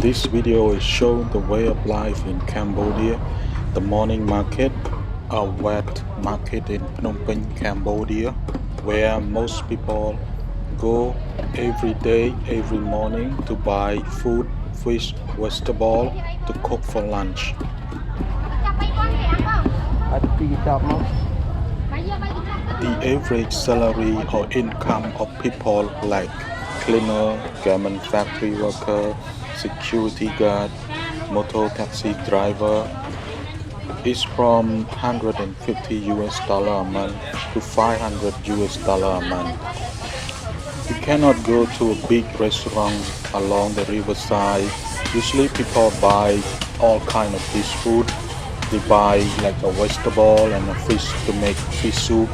This video is showing the way of life in Cambodia, the morning market, a wet market in Phnom Penh, Cambodia, where most people go every day, every morning to buy food, fish, vegetable to cook for lunch. The average salary or income of people like cleaner, garment factory worker, security guard, motor taxi driver is from 150 US dollar a month to 500 US dollar a month. You cannot go to a big restaurant along the riverside. Usually people buy all kind of this food. They buy like a vegetable and a fish to make fish soup,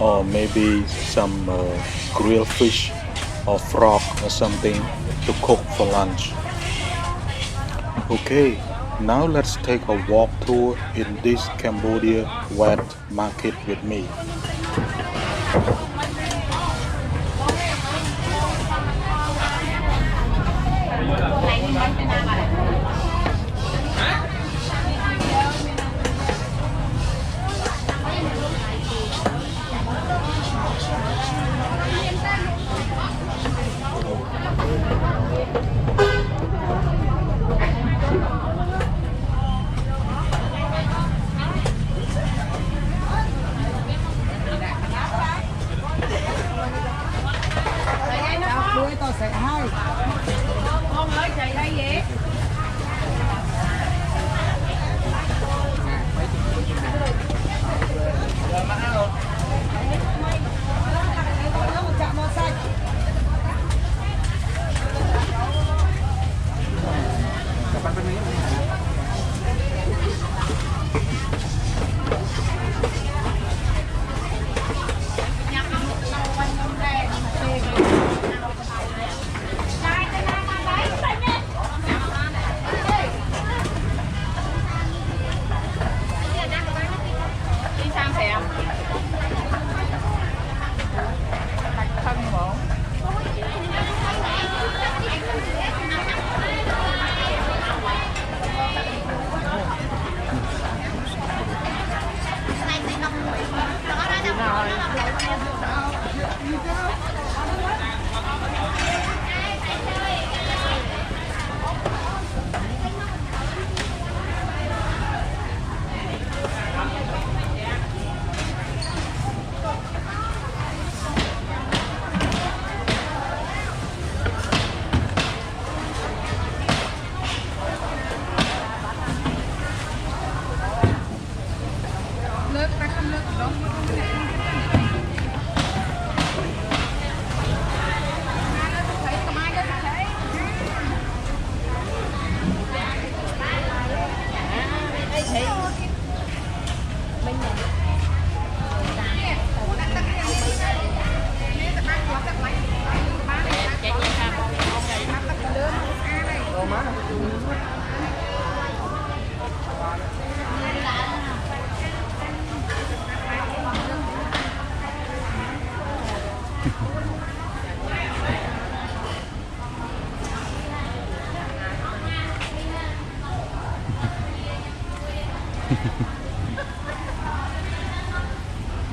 or maybe some grilled fish or frog or something to cook for lunch. Okay, now let's take a walk tour in this Cambodia wet market with me.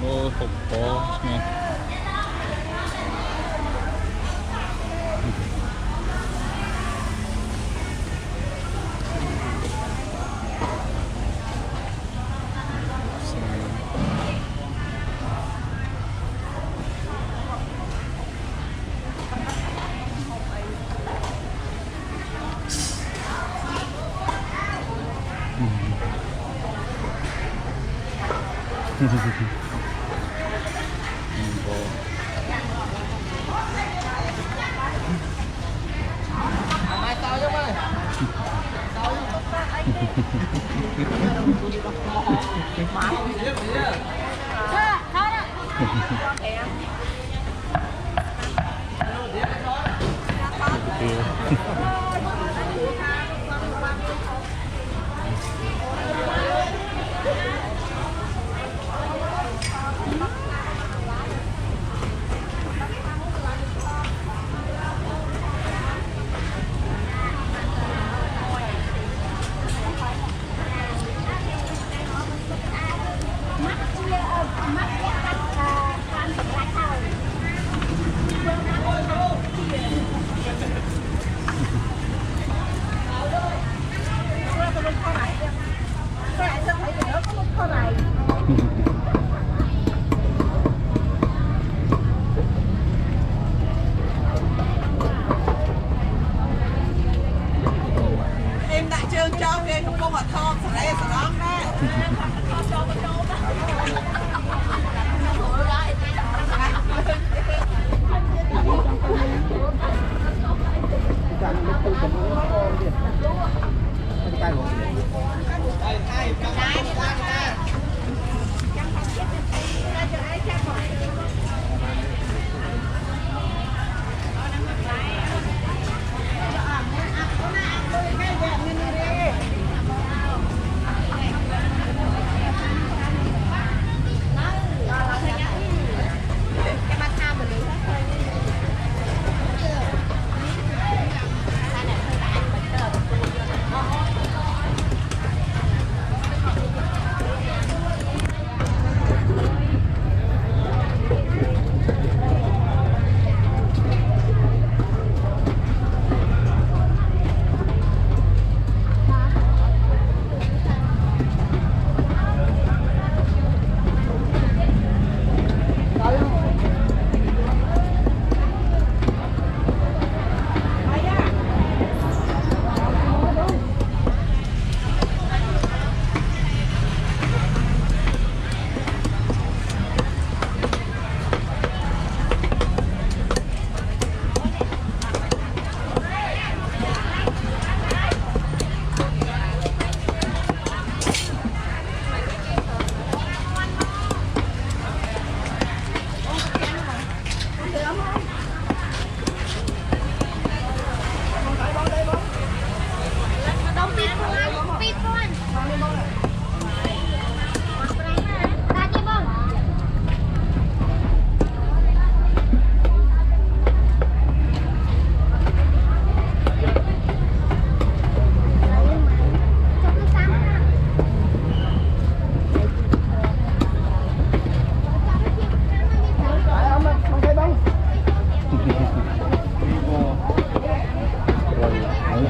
Oh, balls, man.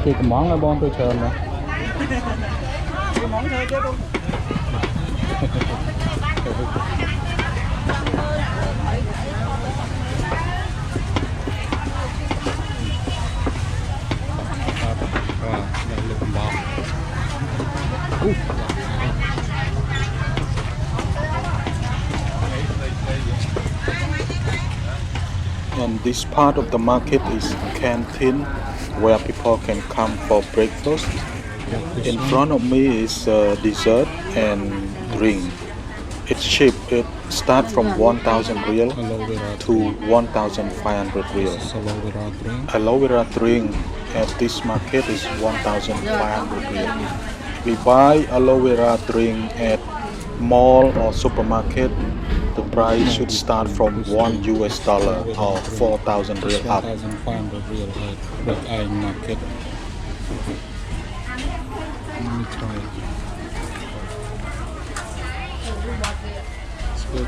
Thì cái món là bon tôi chờ nè. Cái món thôi chứ không. And this part of the market is canteen where people can come for breakfast. In front of me is dessert and drink. It's cheap. It starts from 1,000 real to 1,500 real. Aloe vera drink at this market is 1,500 real. We buy aloe vera drink at mall or supermarket. The price should start from $1 or 4,000 real up. 1,500 real at the market. Let me try it. It's good.